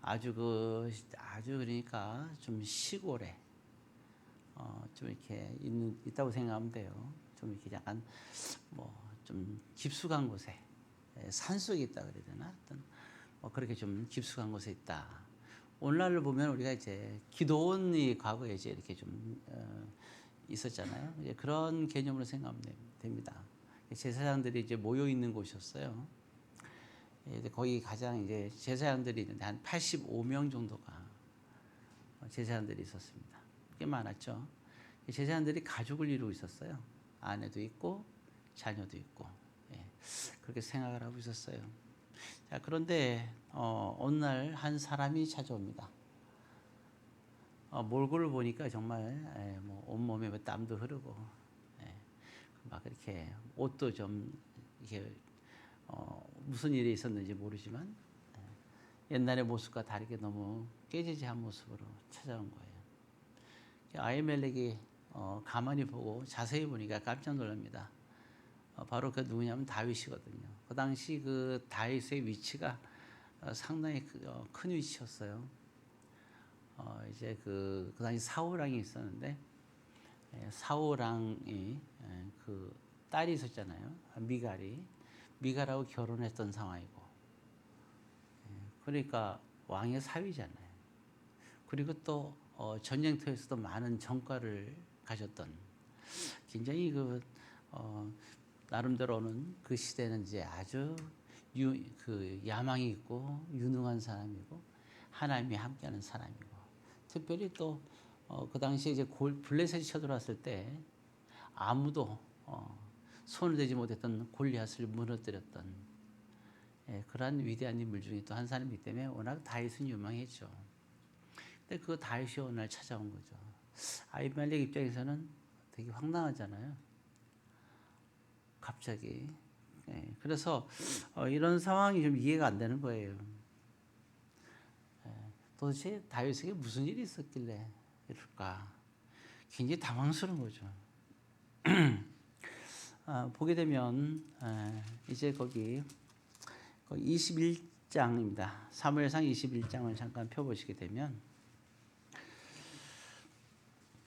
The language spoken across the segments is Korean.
아주 그러니까 좀 시골에 좀 이렇게 있다고 생각하면 돼요. 좀 이렇게 약간 뭐 좀 깊숙한 곳에 산속에 있다 그래야 되나? 어떤 그렇게 좀 깊숙한 곳에 있다. 오늘날로 보면 우리가 이제 기도원이 과거에 이제 이렇게 좀 있었잖아요. 이제 그런 개념으로 생각하면 됩니다. 제사장들이 이제 모여 있는 곳이었어요. 이제 거기 가장 이제 제사장들이 있는데 한 85명 정도가 제사장들이 있었습니다. 꽤 많았죠. 제사장들이 가족을 이루고 있었어요. 아내도 있고 자녀도 있고, 그렇게 생각을 하고 있었어요. 자, 그런데 어느 날 한 사람이 찾아옵니다. 몰골을 보니까 정말 뭐 온몸에 땀도 흐르고, 막 이렇게 옷도 좀 이렇게 무슨 일이 있었는지 모르지만 옛날의 모습과 다르게 너무 깨지지한 모습으로 찾아온 거예요. 아히멜렉이 가만히 보고 자세히 보니까 깜짝 놀랍니다. 바로 그 누구냐면 다윗이거든요. 그 당시 그 다윗의 위치가 상당히 큰 위치였어요. 이제 그 당시 사울 왕이 있었는데 사울 왕이 그 딸이 있었잖아요. 미갈하고 결혼했던 상황이고, 그러니까 왕의 사위잖아요. 그리고 또 전쟁터에서도 많은 전과를 가졌던, 굉장히 나름대로는 그 시대는 이제 아주 야망이 있고 유능한 사람이고 하나님이 함께하는 사람이고, 특별히 또 그 당시에 이제 블레셋이 쳐들어왔을 때 아무도 손을 대지 못했던 골리앗을 무너뜨렸던 그러한 위대한 인물 중에 또 한 사람이기 때문에 워낙 다윗은 유명했죠. 근데 그 다윗이 어느 날 찾아온 거죠. 아히멜렉 입장에서는 되게 황당하잖아요. 갑자기. 그래서 이런 상황이 좀 이해가 안 되는 거예요. 도대체 다윗에게 무슨 일이 있었길래 이럴까? 굉장히 당황스러운 거죠. 보게 되면 이제 거기 21장입니다. 사무엘상 21장을 잠깐 펴보시게 되면,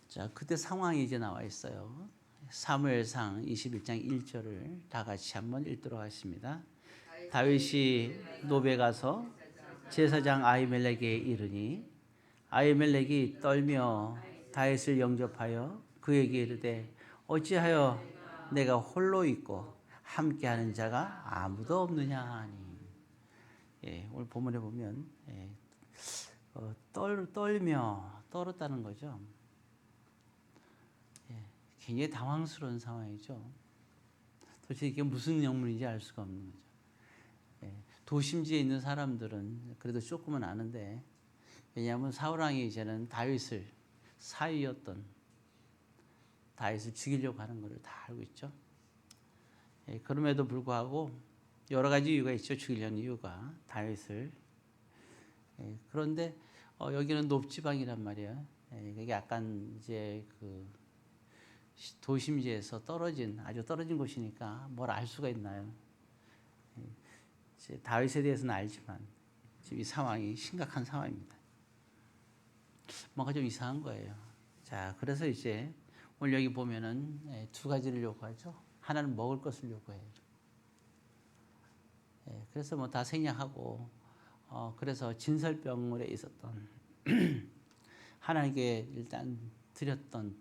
자, 그때 상황이 이제 나와 있어요. 사무엘상 21장 1절을 다 같이 한번 읽도록 하겠습니다. 다윗이 노베 가서 제사장 아히멜렉에게 이르니 아히멜렉이 떨며 다윗을 영접하여 그에게 이르되 어찌하여 내가 홀로 있고 함께하는 자가 아무도 없느냐 하니. 오늘 본문에 보면 떨었다는 거죠. 굉장히 당황스러운 상황이죠. 도대체 이게 무슨 영문인지 알 수가 없는 거죠. 도심지에 있는 사람들은 그래도 조금은 아는데, 왜냐하면 사울왕이 이제는 다윗을 사위였던 다윗을 죽이려고 하는 것을 다 알고 있죠. 그럼에도 불구하고 여러 가지 이유가 있죠. 죽이려는 이유가 다윗을. 그런데 여기는 높지방이란 말이에요. 이게 약간 이제 그 도심지에서 아주 떨어진 곳이니까 뭘 알 수가 있나요? 이제 다윗에 대해서는 알지만 지금 이 상황이 심각한 상황입니다. 뭔가 좀 이상한 거예요. 자, 그래서 이제 오늘 여기 보면은 두 가지를 요구하죠. 하나는 먹을 것을 요구해요. 그래서 뭐 다 생략하고, 그래서 진설병원에 있었던 하나님께 일단 드렸던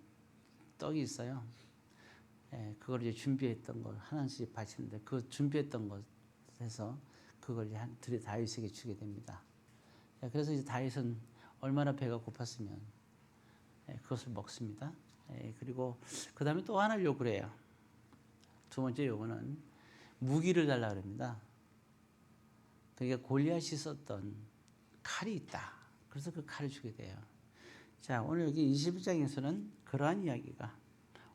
떡이 있어요. 그걸 이제 준비했던 걸 하나씩 바치는데, 그 준비했던 것에서 그걸 이제 다윗에게 주게 됩니다. 그래서 이제 다윗은 얼마나 배가 고팠으면 그것을 먹습니다. 그리고 그 다음에 또 하나를 요구를 해요. 두 번째 요구는 무기를 달라고 합니다. 그러니까 골리앗이 썼던 칼이 있다. 그래서 그 칼을 주게 돼요. 자, 오늘 여기 21장에서는 그러한 이야기가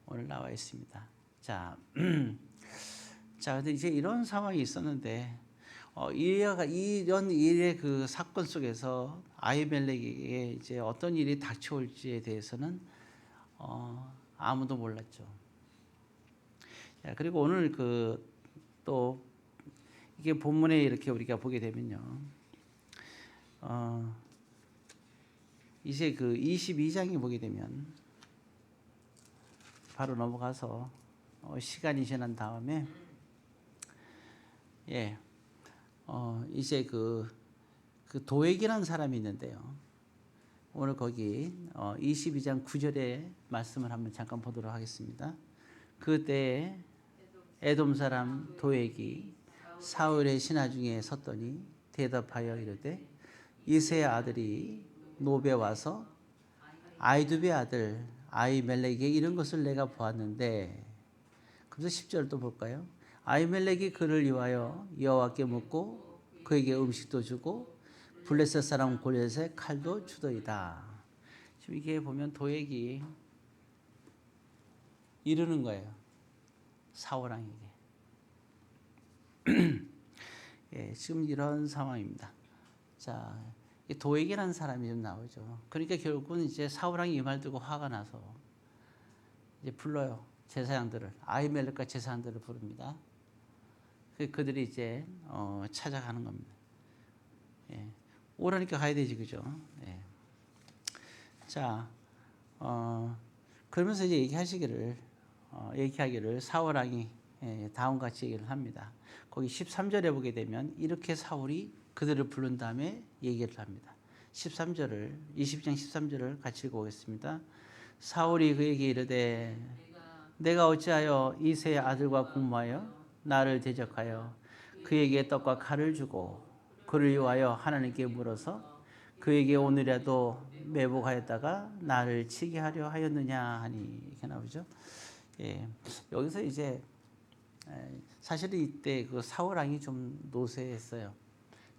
오늘 나와 있습니다. 자, 근데 이제 이런 상황이 있었는데, 이런 일의 그 사건 속에서 아히멜렉에게 이제 어떤 일이 닥쳐올지에 대해서는 아무도 몰랐죠. 자, 그리고 오늘 또 이게 본문에 이렇게 우리가 보게 되면요, 이제 그 22장에 보게 되면 바로 넘어가서 시간이 지난 다음에 이제 그 도액이라는 사람이 있는데요. 오늘 거기 22장 9절의 말씀을 한번 잠깐 보도록 하겠습니다. 그때 에돔 사람 도액이 사울의 신하 중에 섰더니 대답하여 이르되 이새의 아들이 노베 와서 아이두베 아들 아히멜렉에게 이런 것을 내가 보았는데, 그래서 10절 또 볼까요? 아히멜렉이 그를 위하여 여호와께 묻고 그에게 음식도 주고 블레셋 사람 골리앗의 칼도 주더이다. 지금 이게 보면 도액이 이르는 거예요, 사울 왕에게. 지금 이런 상황입니다. 자, 도액이라는 사람이 좀 나오죠. 그러니까 결국은 이제 사울 왕이 이 말 듣고 화가 나서 이제 불러요. 제사장들을, 아히멜렉과 제사장들을 부릅니다. 그들이 이제 찾아가는 겁니다. 오라니까 가야 되지, 그죠? 자, 그러면서 이제 얘기하기를 사울 왕이 다음과 같이 얘기를 합니다. 거기 13절에 보게 되면 이렇게 사울이 그들을 부른 다음에 얘기를 합니다. 22장 13절을 같이 읽어보겠습니다. 사울이 그에게 이르되 내가 어찌하여 이새의 아들과 공모하여 나를 대적하여 그에게 떡과 칼을 주고 그를 위하여 하나님께 물어서 그에게 오늘이라도 매복하였다가 나를 치게 하려 하였느냐 하니, 이렇게 나오죠. 여기서 이제 사실은 이때 그 사울 왕이 좀 노쇠했어요.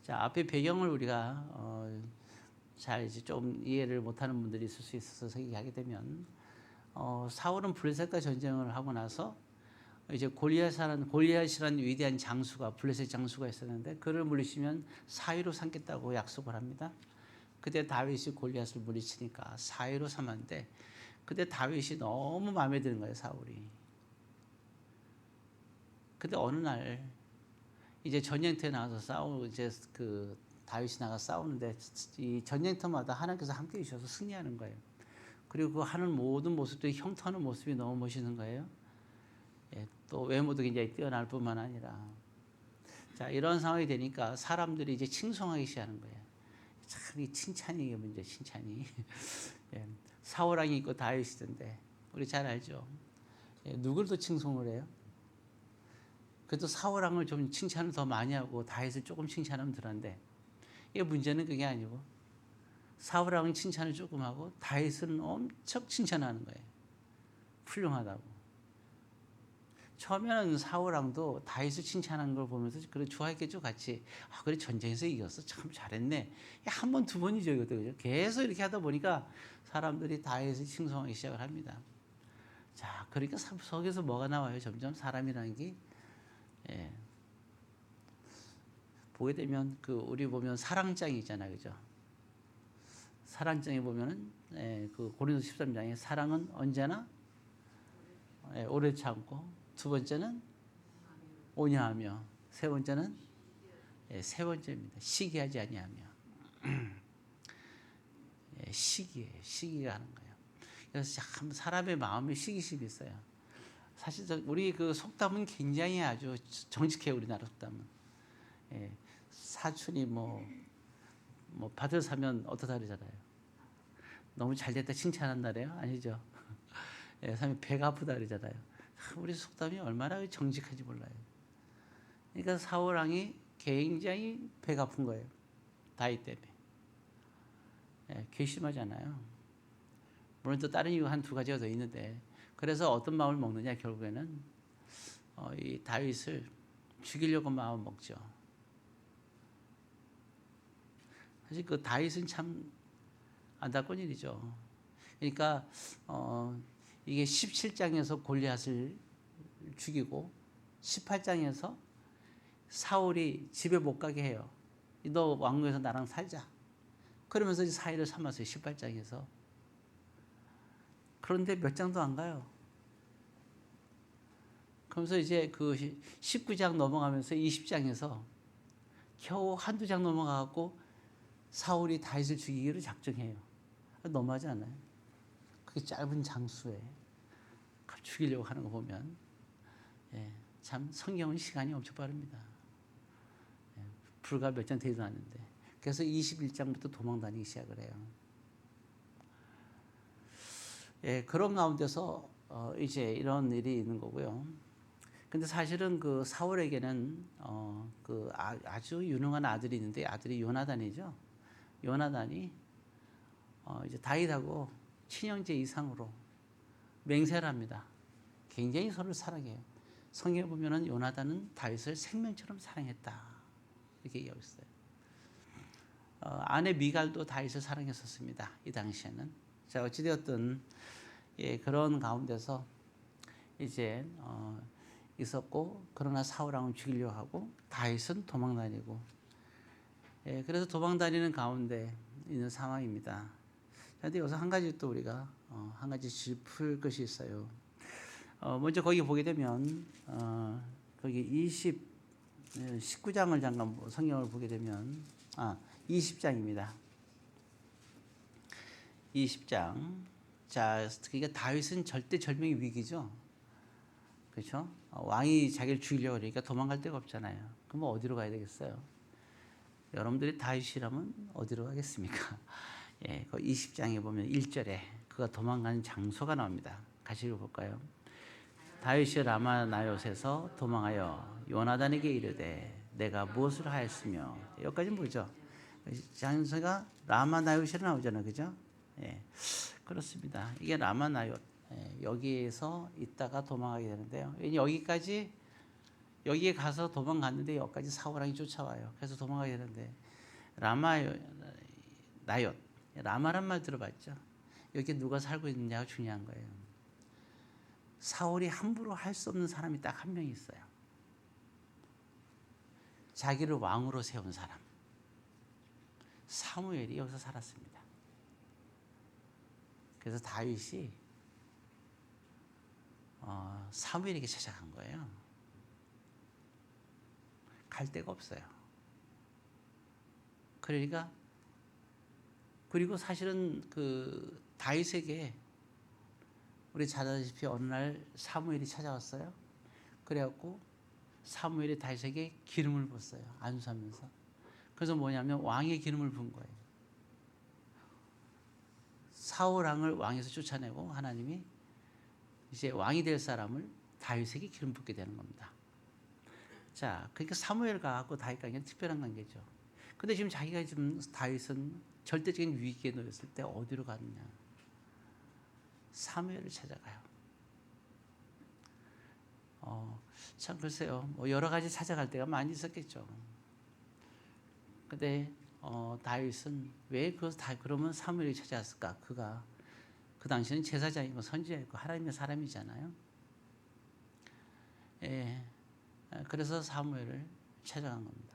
자, 앞에 배경을 우리가 잘 이제 좀 이해를 못하는 분들이 있을 수 있어서 얘기하게 되면, 사울은 블레셋과 전쟁을 하고 나서 이제 골리앗이라는 위대한 장수가, 블레셋 장수가 있었는데 그를 물리치면 사위로 삼겠다고 약속을 합니다. 그때 다윗이 골리앗을 물리치니까 사위로 삼았는데, 그때 다윗이 너무 마음에 드는 거예요, 사울이. 근데 어느 날 이제 전쟁터에 나가서 이제 그 다윗이 나가 싸우는데 이 전쟁터마다 하나님께서 함께 해주셔서 승리하는 거예요. 그리고 그 하는 모든 모습들이 형통하는 모습이 너무 멋있는 거예요. 또 외모도 굉장히 뛰어날 뿐만 아니라, 자, 이런 상황이 되니까 사람들이 이제 칭송하기 시작하는 거예요. 참 이 칭찬이 이게 문제, 칭찬이. 사울 왕이 있고 다윗이던데 우리 잘 알죠. 누굴 더 칭송을 해요? 그래도 사울 왕을 좀 칭찬을 더 많이 하고 다윗을 조금 칭찬하면 덜한데, 이게 문제는 그게 아니고 사울 왕은 칭찬을 조금 하고 다윗은 엄청 칭찬하는 거예요. 훌륭하다고. 처음에는 사울 왕도 다윗을 칭찬하는 걸 보면서 그래 좋아했겠죠, 같이. 그래 전쟁에서 이겼어, 참 잘했네. 한 번, 두 번이죠, 이것도. 계속 이렇게 하다 보니까 사람들이 다윗을 칭송하기 시작을 합니다. 자, 그러니까 속에서 뭐가 나와요? 점점 사람이라는 게, 보게 되면 우리 보면 사랑장이 있잖아요, 그죠? 사랑장에 보면은 그 고린도서 13장에 사랑은 언제나 오래 참고, 두 번째는 온유하며, 세 번째는 세 번째입니다. 시기하지 아니하며. 시기가 하는 거예요. 그래서 참 사람의 마음에 시기심이 있어요. 사실 우리 그 속담은 굉장히 아주 정직해요, 우리나라 속담은. 사촌이 뭐 밭을 사면 어떻다 그러잖아요. 너무 잘됐다 칭찬한다래요? 아니죠. 사람이 배가 아프다 그러잖아요. 우리 속담이 얼마나 정직한지 몰라요. 그러니까 사울 왕이 굉장히 배가 아픈 거예요, 다윗 때문에. 괘씸하잖아요. 물론 또 다른 이유 한 두 가지가 더 있는데, 그래서 어떤 마음을 먹느냐, 결국에는 이 다윗을 죽이려고 마음 먹죠. 사실 그 다윗은 참 안타까운 일이죠. 그러니까 이게 17장에서 골리앗을 죽이고 18장에서 사울이 집에 못 가게 해요. 너 왕궁에서 나랑 살자. 그러면서 사위를 삼았어요, 18장에서. 그런데 몇 장도 안 가요. 그러면서 이제 그 19장 넘어가면서 20장에서 겨우 한두 장 넘어가고 사울이 다윗을 죽이기로 작정해요. 너무하지 않아요? 그게 짧은 장수에 죽이려고 하는 거 보면 참 성경은 시간이 엄청 빠릅니다. 불과 몇 장 되지도 않는데 그래서 21장부터 도망 다니기 시작을 해요. 그런 가운데서 이제 이런 일이 있는 거고요. 근데 사실은 그 사울에게는 그 아주 유능한 아들이 있는데 아들이 요나단이죠. 요나단이 이제 다윗하고 친형제 이상으로 맹세를 합니다. 굉장히 서로를 사랑해요. 성경에 보면은 요나단은 다윗을 생명처럼 사랑했다 이렇게 얘기하고 있어요. 아내 미갈도 다윗을 사랑했었습니다. 이 당시에는. 자, 어찌되었든 그런 가운데서 이제 있었고, 그러나 사울 왕을 죽이려고 하고 다윗은 도망 다니고, 그래서 도망 다니는 가운데 있는 상황입니다. 그런데 여기서 한 가지 또 우리가 한 가지 짚을 것이 있어요. 먼저 거기 보게 되면 거기 19장을 잠깐 성경을 보게 되면 20장입니다. 20장. 자, 그러니까 다윗은 절대절명의 위기죠. 그렇죠? 왕이 자기를 죽이려고 그러니까 도망갈 데가 없잖아요. 그럼 어디로 가야 되겠어요? 여러분들이 다윗이라면 어디로 가겠습니까? 그 20장에 보면 1절에 그가 도망가는 장소가 나옵니다. 같이 읽어볼까요? 다윗이 라마 나요셋에서 도망하여 요나단에게 이르되 내가 무엇을 하였으며, 여기까지 뭐죠? 장소가 라마 나요셋에 나오잖아요, 그죠? 그렇습니다. 이게 라마 나요셋. 여기에서 있다가 도망하게 되는데요. 여기에 가서 도망갔는데 여기까지 사울왕이 쫓아와요. 그래서 도망가게 되는데 라마 나요셋, 라마란 말 들어봤죠? 여기 누가 살고 있느냐가 중요한 거예요. 사울이 함부로 할 수 없는 사람이 딱 한 명 있어요. 자기를 왕으로 세운 사람. 사무엘이 여기서 살았습니다. 그래서 다윗이 사무엘에게 찾아간 거예요. 갈 데가 없어요. 그러니까 그리고 사실은 그 다윗에게 우리 잘 아다시피 어느 날 사무엘이 찾아왔어요. 그래갖고 사무엘이 다윗에게 기름을 붓어요. 안수하면서. 그래서 뭐냐면 왕의 기름을 붓은 거예요. 사울 왕을 왕에서 쫓아내고 하나님이 이제 왕이 될 사람을 다윗에게 기름 붓게 되는 겁니다. 자, 그러니까 사무엘과 하고 다윗과 그냥 특별한 관계죠. 근데 지금 자기가 지금 다윗은 절대적인 위기에 놓였을 때 어디로 갔느냐? 사무엘을 찾아가요. 참 글쎄요. 뭐 여러 가지 찾아갈 때가 많이 있었겠죠. 근데 다윗은 왜 그러면 사무엘이 찾아왔을까? 그가 그 당시는 제사장이고 선지자이고 하나님의 사람이잖아요. 그래서 사무엘을 찾아간 겁니다.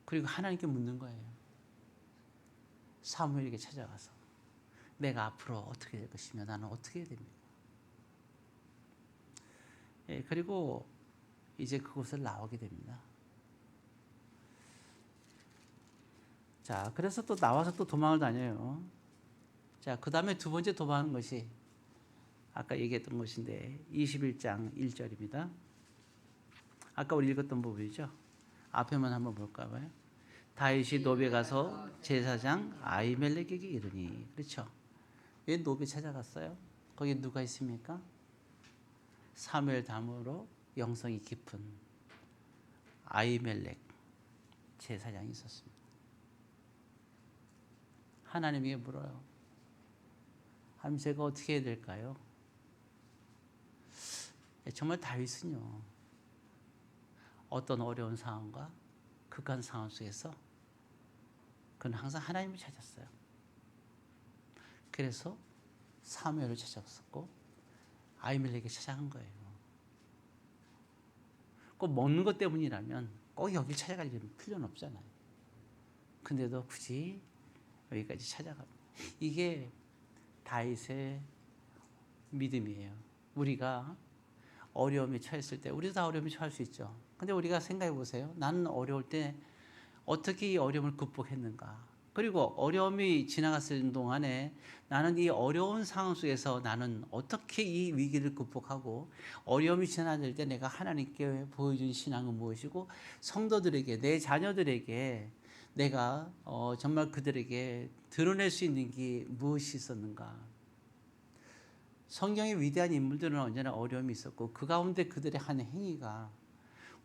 그리고 하나님께 묻는 거예요. 사무엘에게 찾아가서 내가 앞으로 어떻게 될 것이며 나는 어떻게 해야 됩니까? 그리고 이제 그곳을 나오게 됩니다. 자, 그래서 또 나와서 또 도망을 다녀요. 자, 그 다음에 두 번째 도망하는 것이 아까 얘기했던 것인데 21장 1절입니다. 아까 우리 읽었던 부분이죠. 앞에만 한번 볼까 봐요. 다윗이 노베 가서 제사장 아히멜렉에게 이르니. 그렇죠. 왜 노베 찾아갔어요? 거기 누가 있습니까? 사무엘 다음으로 영성이 깊은 아히멜렉 제사장이 있었습니다. 하나님에게 물어요. 하나님, 제가 어떻게 해야 될까요? 정말 다윗은요, 어떤 어려운 상황과 극한 상황 속에서 그는 항상 하나님을 찾았어요. 그래서 사무엘을 찾아갔었고 아히멜렉에게 찾아간 거예요. 꼭 먹는 것 때문이라면 꼭 여길 찾아갈 필요는 없잖아요. 근데도 굳이 여기까지 찾아갑니다. 이게 다윗의 믿음이에요. 우리가 어려움에 처했을 때, 우리도 다 어려움에 처할 수 있죠. 근데 우리가 생각해 보세요. 나는 어려울 때 어떻게 이 어려움을 극복했는가? 그리고 어려움이 지나갔을 동안에 나는 이 어려운 상황 속에서 나는 어떻게 이 위기를 극복하고 어려움이 지나갈 때 내가 하나님께 보여준 신앙은 무엇이고 성도들에게 내 자녀들에게 내가 정말 그들에게 드러낼 수 있는 게 무엇이 있었는가? 성경의 위대한 인물들은 언제나 어려움이 있었고 그 가운데 그들의 한 행위가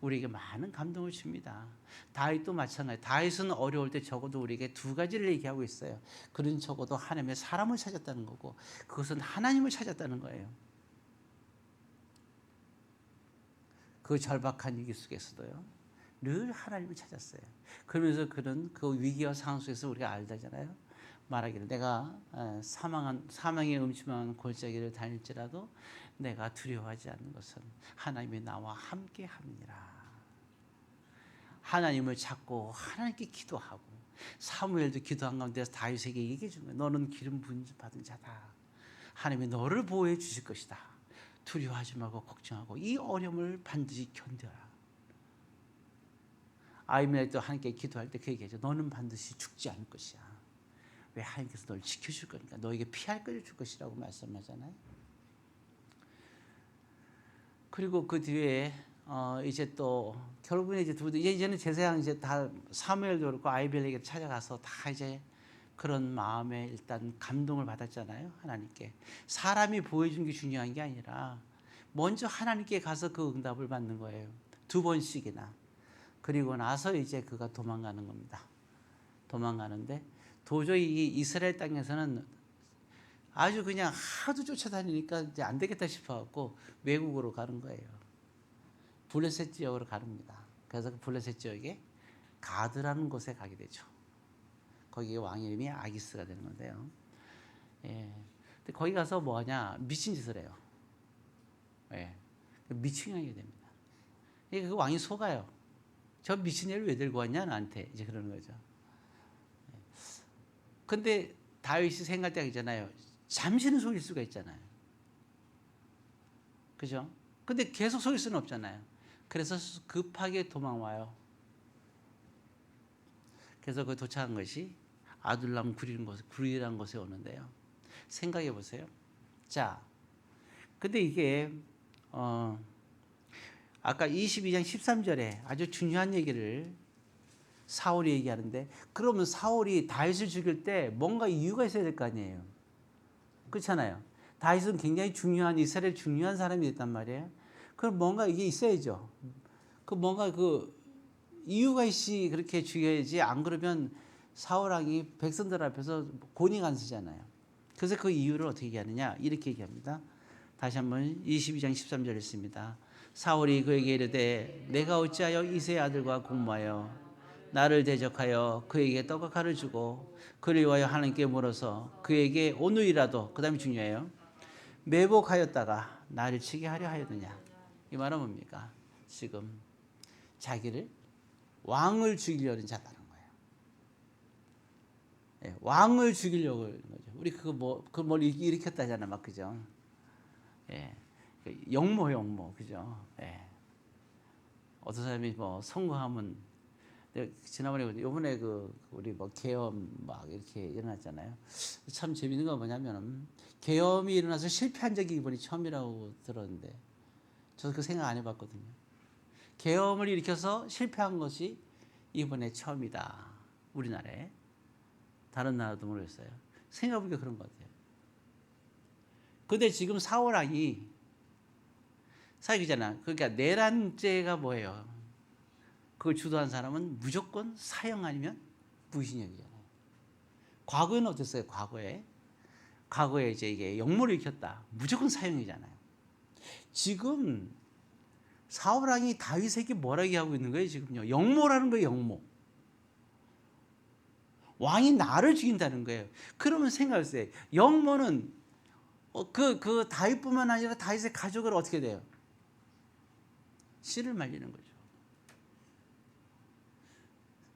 우리에게 많은 감동을 줍니다. 다윗도 마찬가지. 다윗은 어려울 때 적어도 우리에게 두 가지를 얘기하고 있어요. 그는 적어도 하나님의 사람을 찾았다는 거고 그것은 하나님을 찾았다는 거예요. 그 절박한 위기 속에서도요. 늘 하나님을 찾았어요. 그러면서 그는 그 위기와 상황 속에서 우리가 알다잖아요. 말하기를 내가 사망의 음침한 골짜기를 다닐지라도 내가 두려워하지 않는 것은 하나님이 나와 함께 함이니라. 하나님을 찾고 하나님께 기도하고 사무엘도 기도한 가운데서 다윗에게 얘기해 준 거예요. 너는 기름 부음 받은 자다. 하나님이 너를 보호해 주실 것이다. 두려워하지 말고 걱정하고 이 어려움을 반드시 견뎌라. 아히멜렉도 하나님께 기도할 때 그 얘기하죠. 너는 반드시 죽지 않을 것이야. 왜? 하나님께서 너를 지켜줄 거니까 너에게 피할 것을 줄 것이라고 말씀하잖아요. 그리고 그 뒤에 이제 또 결국은 이제 이제는 제사장 이제 다 사무엘도 그렇고 아히멜렉에게 찾아가서 다 이제 그런 마음에 일단 감동을 받았잖아요. 하나님께 사람이 보여준 게 중요한 게 아니라 먼저 하나님께 가서 그 응답을 받는 거예요. 2번씩이나. 그리고 나서 이제 그가 도망가는 겁니다. 도망가는데 도저히 이 이스라엘 땅에서는 아주 그냥 하도 쫓아다니니까 이제 안 되겠다 싶어갖고 외국으로 가는 거예요. 블레셋 지역으로 가릅니다. 그래서 그 블레셋 지역에 가드라는 곳에 가게 되죠. 거기 왕 이름이 아기스가 되는 건데요. 예. 근데 거기 가서 뭐 하냐? 미친 짓을 해요. 예. 미친 하게 됩니다. 그 왕이 속아요. 저 미친 애를 왜 들고 왔냐 나한테 이제 그러는 거죠. 근데 다윗이 생각할 때가 있잖아요. 잠시는 속일 수가 있잖아요. 그죠? 근데 계속 속일 수는 없잖아요. 그래서 급하게 도망와요. 그래서 그 도착한 것이 아둘람 굴이라는 곳에 오는데요. 생각해 보세요. 자, 근데 이게 아까 22장 13절에 아주 중요한 얘기를 사울이 얘기하는데 그러면 사울이 다윗을 죽일 때 뭔가 이유가 있어야 될 거 아니에요. 그렇잖아요. 다윗은 굉장히 중요한 이스라엘 중요한 사람이 됐단 말이에요. 그럼 뭔가 이게 있어야죠. 그 뭔가 그 이유가 있이 그렇게 죽여야지 안 그러면 사울 왕이 백성들 앞에서 곤히 안 쓰잖아요. 그래서 그 이유를 어떻게 얘기하느냐 이렇게 얘기합니다. 다시 한번 22장 13절 있습니다. 사울이 그에게 이르되 내가 어찌하여 이새의 아들과 공모하여 나를 대적하여 그에게 떡과 칼을 주고 그를 위하여 하나님께 물어서 그에게 오늘이라도 그 다음이 중요해요. 매복하였다가 나를 치게 하려 하였느냐. 이 말은 뭡니까? 지금 자기를 왕을 죽이려는 자라는 거예요. 예, 왕을 죽이려고 하는 거죠. 우리 그걸 일으켰다잖아, 막 그죠? 예, 영모, 그죠? 예. 어떤 사람이 뭐 선거하면 지난번에 요번에 우리 뭐 계엄 막 이렇게 일어났잖아요. 참 재밌는 건 뭐냐면은 계엄이 일어나서 실패한 적이 이번이 처음이라고 들었는데 저도 그 생각 안 해봤거든요. 계엄을 일으켜서 실패한 것이 이번에 처음이다. 우리나라에. 다른 나라도 모르겠어요. 생각해보니까 그런 것 같아요. 근데 지금 사울 왕이 사역이잖아. 그러니까 내란죄가 뭐예요? 그걸 주도한 사람은 무조건 사형 아니면 무기징역이잖아요. 과거에는 어땠어요? 과거에 이제 이게 역모를 일으켰다. 무조건 사형이잖아요. 지금 사울 왕이 다윗에게 뭐라고 하고 있는 거예요? 지금요. 역모라는 거예요. 역모. 왕이 나를 죽인다는 거예요. 그러면 생각해보세요. 역모는 그 다윗뿐만 아니라 다윗의 가족을 어떻게 돼요? 씨를 말리는 거죠.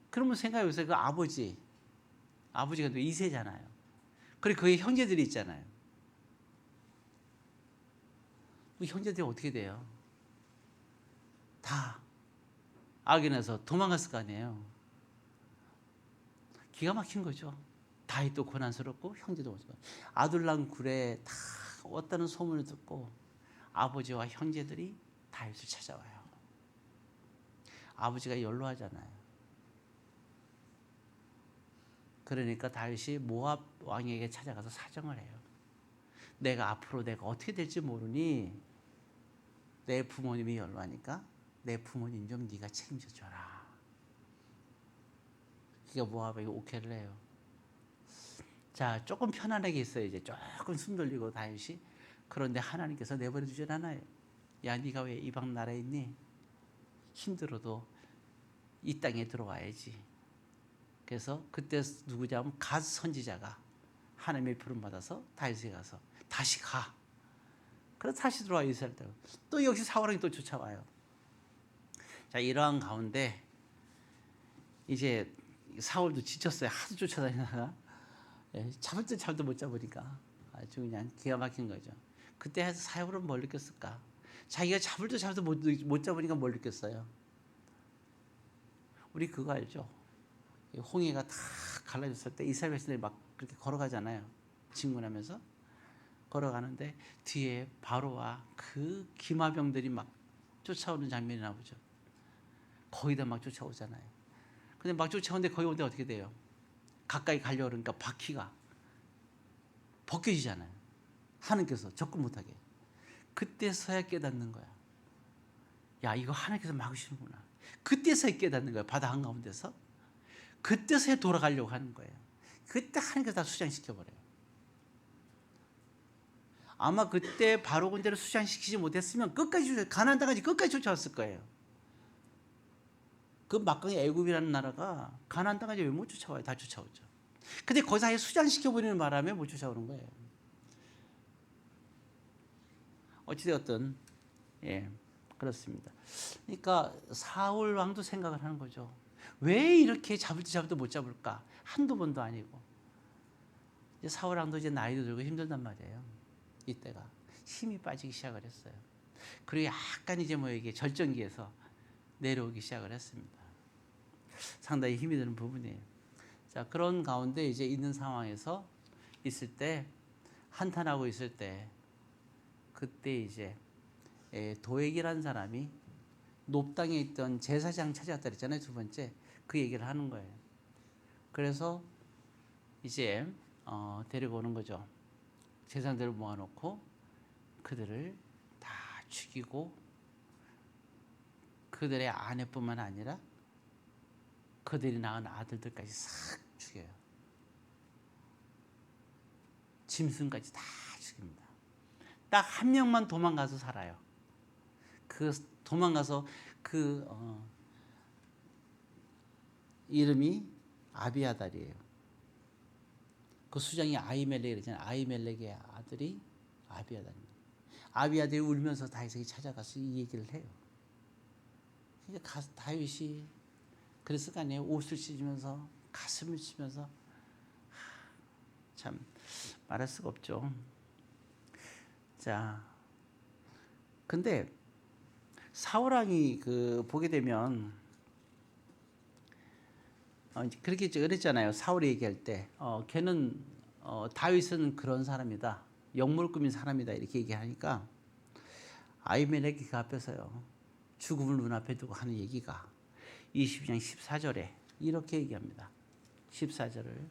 그러면 생각해보세요. 그 아버지가 또 2세잖아요. 그리고 그의 형제들이 있잖아요. 그 형제들이 어떻게 돼요? 다 악인에서 도망갔을 거 아니에요. 기가 막힌 거죠. 다윗도 고난스럽고 형제도 고난스럽고. 아둘람 굴에 다 왔다는 소문을 듣고 아버지와 형제들이 다윗을 찾아와요. 아버지가 연로하잖아요. 그러니까 다윗이 모압 왕에게 찾아가서 사정을 해요. 내가 앞으로 내가 어떻게 될지 모르니 내 부모님이 연로하니까 내 부모님 좀 네가 책임져 줘라. 그러니까 모압에게 오케이를 해요. 자, 조금 편안하게 있어요. 이제 조금 숨 돌리고 다윗이. 그런데 하나님께서 내버려 두질 않아요. 야, 네가 왜 이방 나라에 있니? 힘들어도 이 땅에 들어와야지. 그래서 그때 누구냐면 갓 선지자가 하나님의 부름 받아서 다윗에 가서 다시 가. 그래서 다시 들어와 이스라엘 땅. 또 역시 사울왕이 또 쫓아와요. 자, 이러한 가운데 이제 사울도 지쳤어요. 하도 쫓아다니다가 잡을 때 잡도 못 잡으니까 아주 그냥 기가 막힌 거죠. 그때 해서 사울은 뭘 느꼈을까? 자기가 잡을 때 잡도 못 잡으니까 뭘 느꼈어요? 우리 그거 알죠? 홍해가 다 갈라졌을 때 이스라엘 백성들이 막 그렇게 걸어가잖아요. 진군하면서 걸어가는데 뒤에 바로와 그 기마병들이 막 쫓아오는 장면이 나오죠. 거의 다 막 쫓아오잖아요. 근데 막 쫓아오는데 거기 오는데 어떻게 돼요? 가까이 가려고 그러니까 바퀴가 벗겨지잖아요. 하나님께서 접근 못하게. 그때서야 깨닫는 거야. 야, 이거 하나님께서 막으시는구나. 그때서야 깨닫는 거야. 바다 한가운데서. 그때서야 돌아가려고 하는 거예요. 그때 하나님께서 다 수장시켜버려요. 아마 그때 바로 군대를 수장시키지 못했으면 끝까지 가나안 땅까지 끝까지 쫓아왔을 거예요. 그 막강의 애굽이라는 나라가 가나안 땅까지 왜 못 쫓아와요? 다 쫓아오죠. 근데 거기서 아예 수장시켜버리는 바람에 못 쫓아오는 거예요. 어찌되었든 그렇습니다. 그러니까 사울 왕도 생각을 하는 거죠. 왜 이렇게 잡을 때 잡도 못 잡을까? 한두 번도 아니고. 이제 사울 왕도 이제 나이도 들고 힘들단 말이에요. 이때가 힘이 빠지기 시작을 했어요. 그리고 약간 이제 이게 절정기에서 내려오기 시작을 했습니다. 상당히 힘이 드는 부분이에요. 자, 그런 가운데 이제 있는 상황에서 있을 때 한탄하고 있을 때 그때 이제 도액이라는 사람이 높당에 있던 제사장 찾아왔다 그랬잖아요. 두 번째 그 얘기를 하는 거예요. 그래서 이제 데리고 오는 거죠. 제사장들을 모아놓고 그들을 다 죽이고 그들의 아내뿐만 아니라 그들이 낳은 아들들까지 싹 죽여요. 짐승까지 다 죽입니다. 딱 한 명만 도망가서 살아요. 그 도망가서 이름이 아비아달이에요. 그 수장이 아히멜렉 그러잖아요. 아히멜렉의 아들이 아비아달입니다. 아비아달이 울면서 다윗에게 찾아가서 이 얘기를 해요. 그러니까 다윗이 그랬을 거 아니에요. 옷을 찢으면서 가슴을 치면서 참 말할 수가 없죠. 자, 근데 사울왕이 보게 되면 그렇게 그랬잖아요. 사울이 얘기할 때 걔는 다윗은 그런 사람이다. 역물 꾸민 사람이다. 이렇게 얘기하니까 아히멜렉이 그 앞에서요. 죽음을 눈앞에 두고 하는 얘기가 22장 14절에 이렇게 얘기합니다. 14절을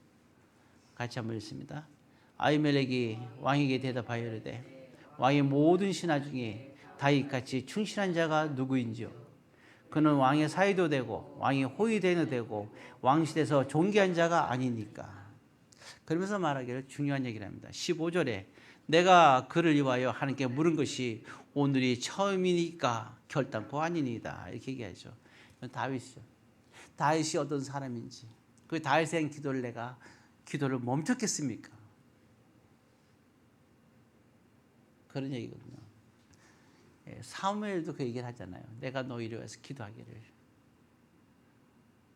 같이 한번 읽습니다. 아히멜렉이 왕에게 대답하여 이르되 왕의 모든 신하 중에 다윗같이 충실한 자가 누구인지요? 그는 왕의 사위도 되고 왕의 호위대도 되고 왕실에서 존귀한 자가 아니니까. 그러면서 말하기를 중요한 얘기를 합니다. 15절에 내가 그를 위하여 하나님께 물은 것이 오늘이 처음이니까 결단코 아니니이다. 이렇게 얘기하죠. 다윗이죠. 다윗이 어떤 사람인지 그 다윗에 대한 기도를 내가 기도를 멈췄겠습니까? 그런 얘기거든요. 사무엘도 그 얘기를 하잖아요. 내가 너희를 위해서 기도하기를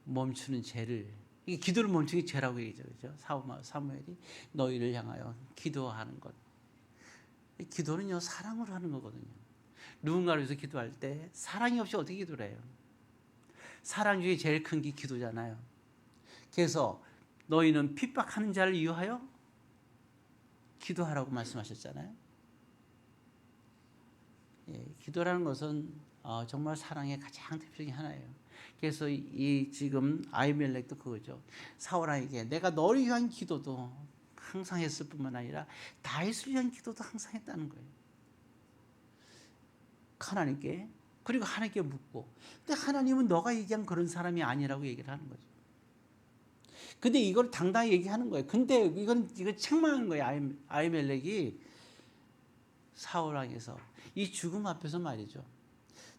멈추는 죄를, 이게 기도를 멈추는 게 죄라고 얘기죠. 그렇죠? 사무엘이 너희를 향하여 기도하는 것. 기도는요, 사랑으로 하는 거거든요. 누군가를 위해서 기도할 때 사랑이 없이 어떻게 기도를 해요? 사랑 중에 제일 큰 게 기도잖아요. 그래서 너희는 핍박하는 자를 위하여 기도하라고 말씀하셨잖아요. 예, 기도라는 것은 정말 사랑의 가장 대표적인 하나예요. 그래서 이 지금 아히멜렉도 그거죠. 사울에게 내가 너를 위한 기도도 항상 했을 뿐만 아니라 다윗을 위한 기도도 항상 했다는 거예요. 하나님께, 그리고 하나님께 묻고, 근데 하나님은 너가 얘기한 그런 사람이 아니라고 얘기를 하는 거죠. 근데 이걸 당당히 얘기하는 거예요. 근데 이건 책망한 거예요. 아히멜렉이 사울 왕에서 이 죽음 앞에서 말이죠.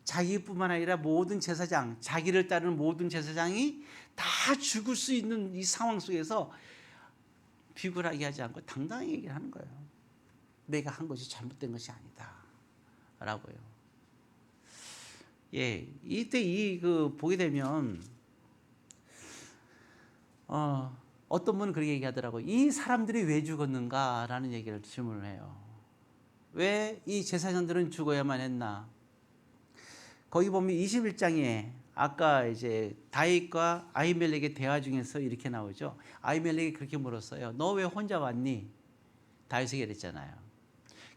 자기뿐만 아니라 모든 제사장, 자기를 따르는 모든 제사장이 다 죽을 수 있는 이 상황 속에서 비굴하게 하지 않고 당당히 얘기를 하는 거예요. 내가 한 것이 잘못된 것이 아니다 라고요. 예, 이때 보게 되면 어떤 분은 그렇게 얘기하더라고요. 이 사람들이 왜 죽었는가라는 얘기를 질문을 해요. 왜 이 제사장들은 죽어야만 했나? 거기 보면 21장에 아까 이제 다윗과 아히멜렉의 대화 중에서 이렇게 나오죠. 아히멜렉이 그렇게 물었어요. 너 왜 혼자 왔니? 다윗에게 그랬잖아요.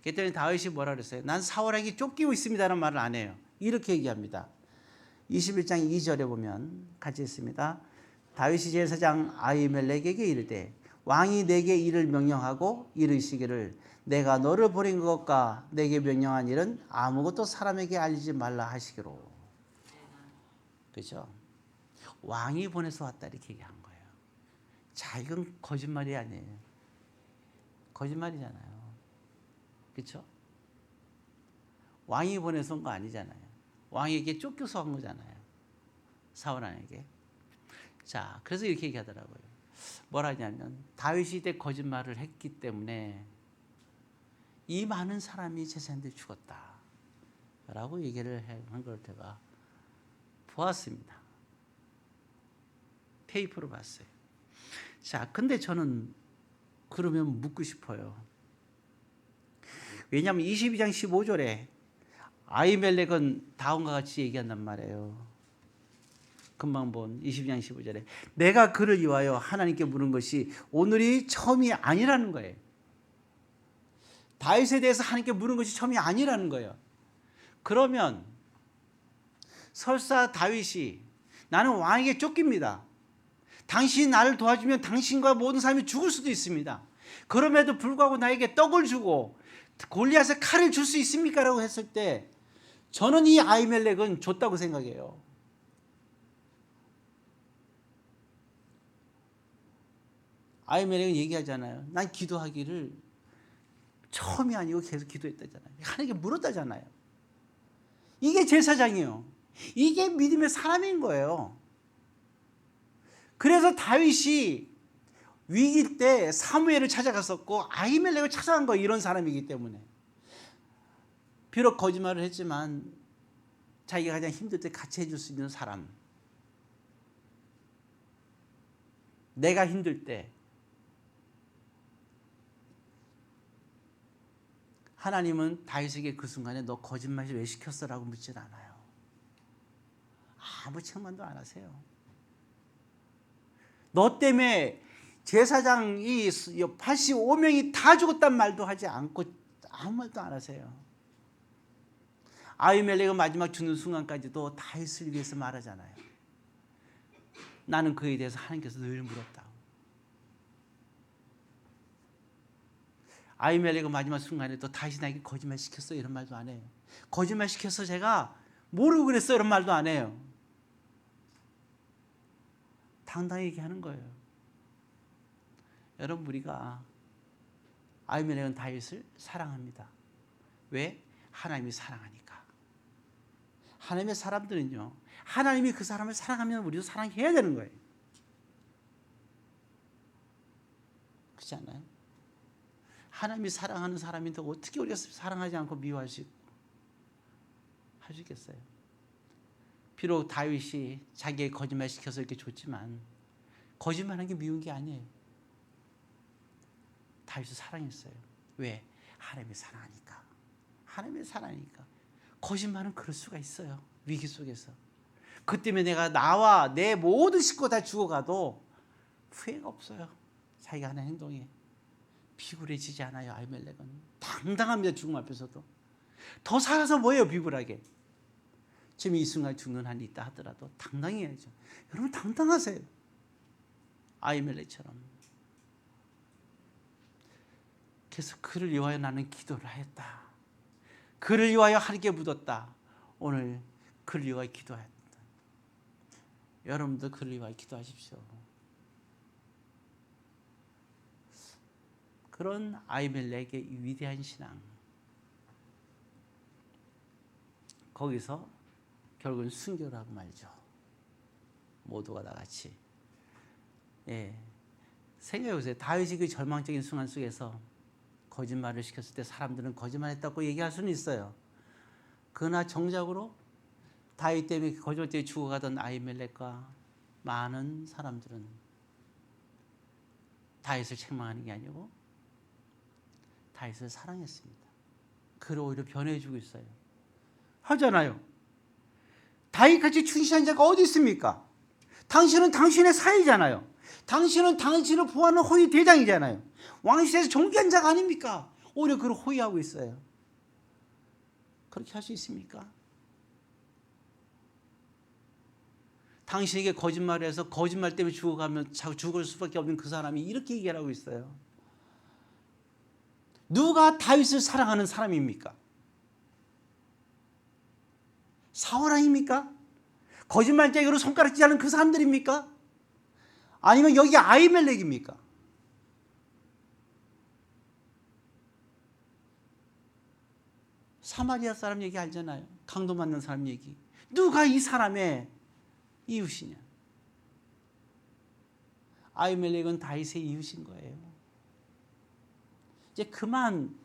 그랬더니 다윗이 뭐라 그랬어요? 난 사울에게 쫓기고 있습니다라는 말을 안 해요. 이렇게 얘기합니다. 21장 2절에 보면 같이 있습니다. 다윗이 제사장 아히멜렉에게 이르되 왕이 내게 이를 명령하고 이르시기를 내가 너를 버린 것과 내게 명령한 일은 아무것도 사람에게 알리지 말라 하시기로. 그렇죠? 왕이 보내서 왔다 이렇게 얘기한 거예요. 자, 이건 거짓말이 아니에요. 거짓말이잖아요. 그렇죠? 왕이 보내서 온 거 아니잖아요. 왕에게 쫓겨서 온 거잖아요. 사울왕에게. 자, 그래서 이렇게 얘기하더라고요. 뭐라 하냐면 다윗이 이때 거짓말을 했기 때문에 이 많은 사람이 제사장들이 죽었다 라고 얘기를 한 걸 제가 보았습니다. 테이프로 봤어요. 자, 근데 저는 그러면 묻고 싶어요. 왜냐하면 22장 15절에 아히멜렉은 다음과 같이 얘기한단 말이에요. 금방 본 22장 15절에 내가 그를 위하여 하나님께 물은 것이 오늘이 처음이 아니라는 거예요. 다윗에 대해서 하나님께 물은 것이 처음이 아니라는 거예요. 그러면 설사 다윗이 나는 왕에게 쫓깁니다. 당신이 나를 도와주면 당신과 모든 사람이 죽을 수도 있습니다. 그럼에도 불구하고 나에게 떡을 주고 골리앗의 칼을 줄 수 있습니까? 라고 했을 때 저는 이 아히멜렉은 줬다고 생각해요. 아히멜렉은 얘기하잖아요. 난 기도하기를 처음이 아니고 계속 기도했다잖아요. 하나님께 물었다잖아요. 이게 제사장이에요. 이게 믿음의 사람인 거예요. 그래서 다윗이 위기 때 사무엘을 찾아갔었고 아히멜렉을 찾아간 거예요. 이런 사람이기 때문에. 비록 거짓말을 했지만 자기가 가장 힘들 때 같이 해줄 수 있는 사람. 내가 힘들 때 하나님은 다윗에게 그 순간에 너 거짓말 왜 시켰어? 라고 묻질 않아요. 아무 책망도 안 하세요. 너 때문에 제사장이 85명이 다 죽었단 말도 하지 않고 아무 말도 안 하세요. 아히멜렉은 마지막 죽는 순간까지도 다윗을 위해서 말하잖아요. 나는 그에 대해서 하나님께서 늘 물었다. 아히멜렉은 마지막 순간에 또 다윗이 나에게 거짓말 시켰어 이런 말도 안 해요. 거짓말 시켰어 제가 모르고 그랬어 이런 말도 안 해요. 당당히 얘기하는 거예요. 여러분 우리가 아히멜렉은 다윗을 사랑합니다. 왜? 하나님이 사랑하니까. 하나님의 사람들은요. 하나님이 그 사람을 사랑하면 우리도 사랑해야 되는 거예요. 그렇지 않나요? 하나님이 사랑하는 사람인데 어떻게 우리가 사랑하지 않고 미워할 수 있겠어요? 비록 다윗이 자기의 거짓말 시켜서 이렇게 줬지만 거짓말한 게 미운 게 아니에요. 다윗을 사랑했어요. 왜? 하나님이 사랑하니까. 하나님이 사랑하니까. 거짓말은 그럴 수가 있어요. 위기 속에서. 그 때문에 나와 내 모든 식구 다 죽어가도 후회가 없어요. 자기가 하는 행동에 비굴해지지 않아요. 아비멜렉은 당당합니다. 죽음 앞에서도. 더 살아서 뭐예요? 비굴하게. 지금 이 순간 죽는 한이 있다 하더라도 당당히 해야죠. 여러분 당당하세요. 아비멜렉처럼. 그래서 그를 위하여 나는 기도를 하였다. 그를 위하여 하늘께 묻었다. 오늘 그를 위하여 기도하였다. 여러분도 그를 위하여 기도하십시오. 그런 아비멜렉의 위대한 신앙. 거기서 결국은 순교를 하고 말죠. 모두가 다 같이. 예. 생각해보세요. 다윗이 그 절망적인 순간 속에서 거짓말을 시켰을 때 사람들은 거짓말했다고 얘기할 수는 있어요. 그러나 정작으로 다윗 때문에 거짓말 때문에 죽어가던 아비멜렉과 많은 사람들은 다윗을 책망하는 게 아니고 다윗을 사랑했습니다. 그를 오히려 변해주고 있어요. 하잖아요. 다윗같이 충실한 자가 어디 있습니까? 당신은 당신의 사위잖아요. 당신은 당신을 보호하는 호위 대장이잖아요. 왕실에서 존귀한 자가 아닙니까? 오히려 그를 호위하고 있어요. 그렇게 할 수 있습니까? 당신에게 거짓말을 해서 거짓말 때문에 죽어가면 죽을 수밖에 없는 그 사람이 이렇게 얘기하고 있어요. 누가 다윗을 사랑하는 사람입니까? 사울 아닙니까? 거짓말쟁이로 손가락질하지 않은 그 사람들입니까? 아니면 여기 아비멜렉입니까? 사마리아 사람 얘기 알잖아요. 강도 맞는 사람 얘기. 누가 이 사람의 이웃이냐? 아비멜렉은 다윗의 이웃인 거예요. 이제 그만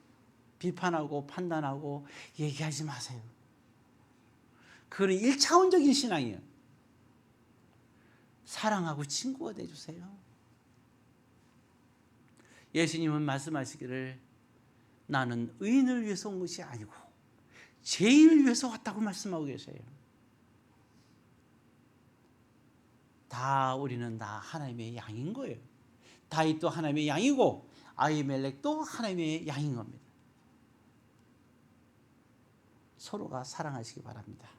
비판하고 판단하고 얘기하지 마세요. 그건 1차원적인 신앙이에요. 사랑하고 친구가 되어주세요. 예수님은 말씀하시기를 나는 의인을 위해서 온 것이 아니고 죄인을 위해서 왔다고 말씀하고 계세요. 다 우리는 다 하나님의 양인 거예요. 다윗도 하나님의 양이고 아비멜렉도 하나님의 양인 겁니다. 서로가 사랑하시기 바랍니다.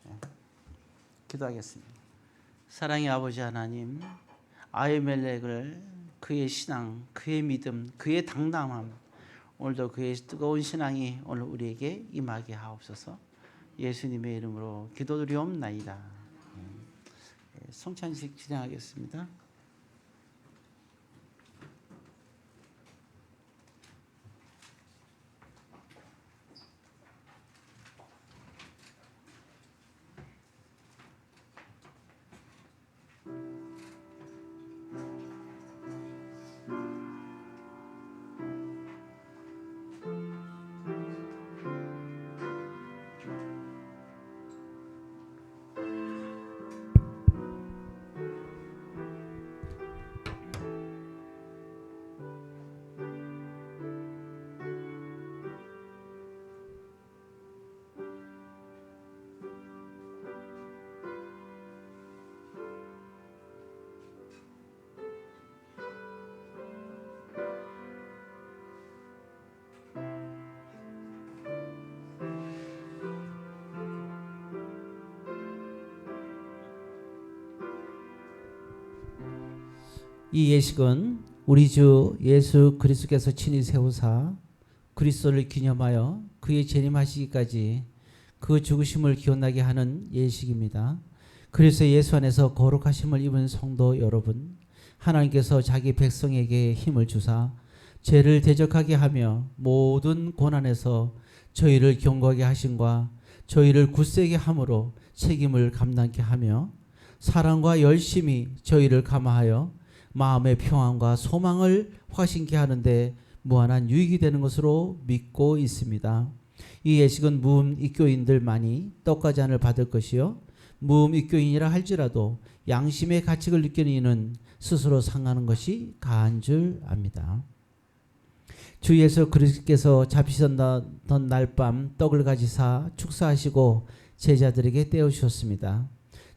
네. 기도하겠습니다. 사랑의 아버지 하나님, 아비멜렉을 그의 신앙, 그의 믿음, 그의 당당함, 오늘도 그의 뜨거운 신앙이 오늘 우리에게 임하게 하옵소서. 예수님의 이름으로 기도드리옵나이다. 성찬식 진행하겠습니다. 이 예식은 우리 주 예수 그리스도께서 친히 세우사 그리스도를 기념하여 그의 재림하시기까지 그 죽으심을 기원하게 하는 예식입니다. 그래서 예수 안에서 거룩하심을 입은 성도 여러분, 하나님께서 자기 백성에게 힘을 주사 죄를 대적하게 하며 모든 고난에서 저희를 경고하게 하심과 저희를 굳세게 함으로 책임을 감당케 하며 사랑과 열심히 저희를 감화하여 마음의 평안과 소망을 확신케 하는데 무한한 유익이 되는 것으로 믿고 있습니다. 이 예식은 무음입교인들만이 떡과 잔을 받을 것이요 무음입교인이라 할지라도 양심의 가책을 느끼는 이는 스스로 상하는 것이 가한 줄 압니다. 주 예수 그리스도께서 잡히셨던 날 밤 떡을 가지사 축사하시고 제자들에게 떼어주셨습니다.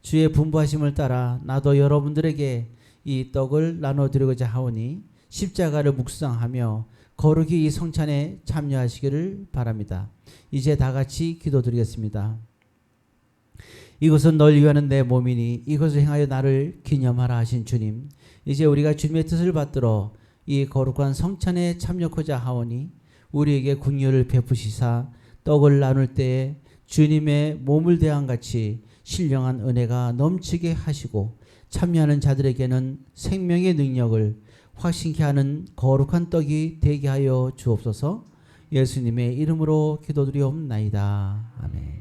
주의 분부하심을 따라 나도 여러분들에게 이 떡을 나눠드리고자 하오니 십자가를 묵상하며 거룩히 이 성찬에 참여하시기를 바랍니다. 이제 다 같이 기도드리겠습니다. 이것은 널 위하는 내 몸이니 이것을 행하여 나를 기념하라 하신 주님, 이제 우리가 주님의 뜻을 받들어 이 거룩한 성찬에 참여하고자 하오니 우리에게 긍휼을 베푸시사 떡을 나눌 때에 주님의 몸을 대한 같이 신령한 은혜가 넘치게 하시고 참여하는 자들에게는 생명의 능력을 확신케 하는 거룩한 떡이 되게 하여 주옵소서. 예수님의 이름으로 기도드리옵나이다. 아멘.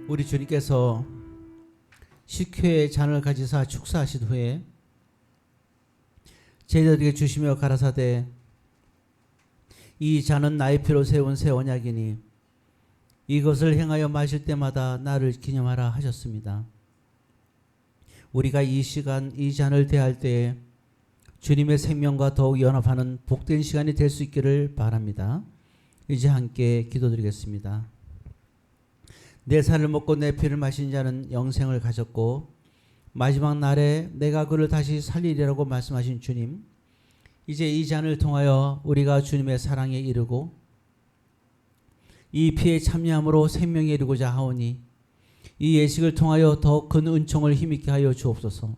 우리 주님께서 식회의 잔을 가지사 축사하신 후에 제자들에게 주시며 가라사대 이 잔은 나의 피로 세운 새 언약이니 이것을 행하여 마실 때마다 나를 기념하라 하셨습니다. 우리가 이 시간 이 잔을 대할 때에 주님의 생명과 더욱 연합하는 복된 시간이 될 수 있기를 바랍니다. 이제 함께 기도드리겠습니다. 내 살을 먹고 내 피를 마신 자는 영생을 가졌고 마지막 날에 내가 그를 다시 살리리라고 말씀하신 주님, 이제 이 잔을 통하여 우리가 주님의 사랑에 이르고 이 피에 참여함으로 생명에 이르고자 하오니 이 예식을 통하여 더 큰 은총을 힘있게 하여 주옵소서.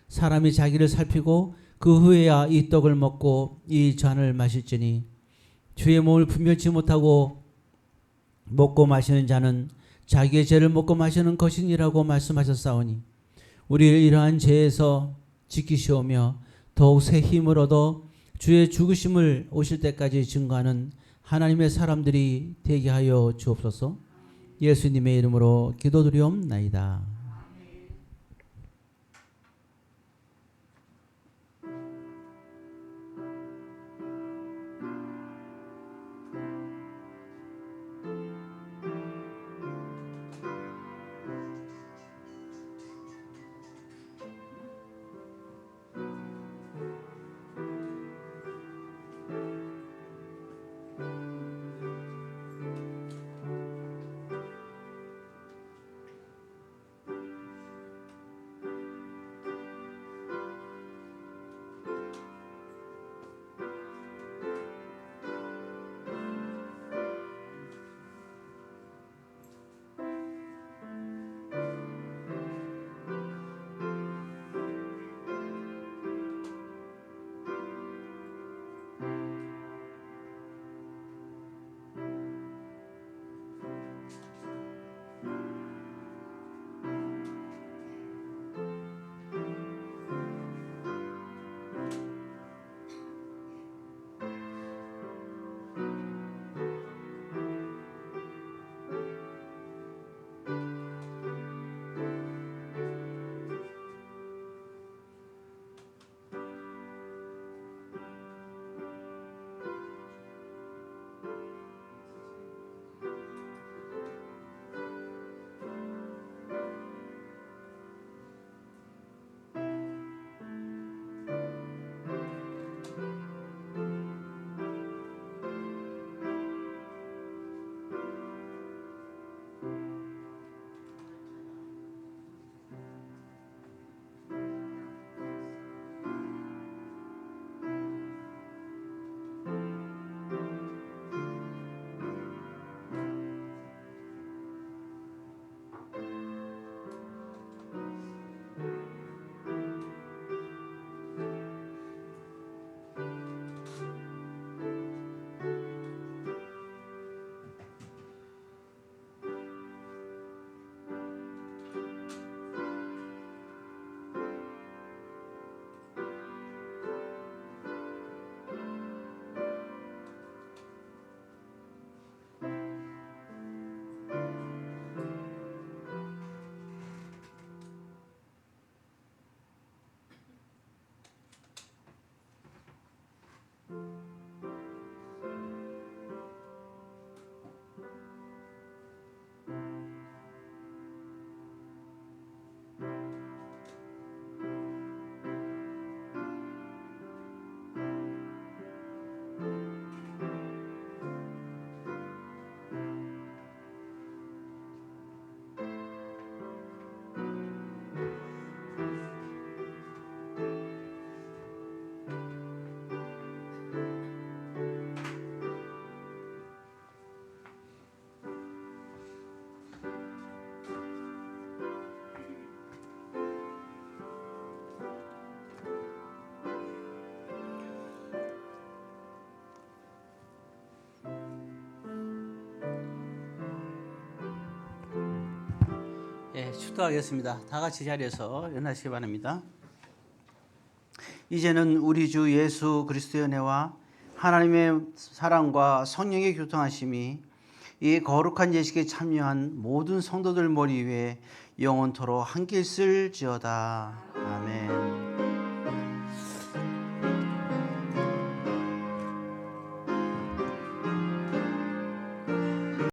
사람이 자기를 살피고 그 후에야 이 떡을 먹고 이 잔을 마실지니 주의 몸을 분별치 못하고 먹고 마시는 자는 자기의 죄를 먹고 마시는 것이니라고 말씀하셨사오니 우리를 이러한 죄에서 지키시오며 더욱 새 힘을 얻어 주의 죽으심을 오실 때까지 증거하는 하나님의 사람들이 되게 하여 주옵소서. 예수님의 이름으로 기도드리옵나이다. 예, 축도하겠습니다. 다 같이 자리에서 연하시기 바랍니다. 이제는 우리 주 예수 그리스도의 은혜와 하나님의 사랑과 성령의 교통하심이 이 거룩한 예식에 참여한 모든 성도들 머리 위에 영원토록 함께 있을지어다. 아멘.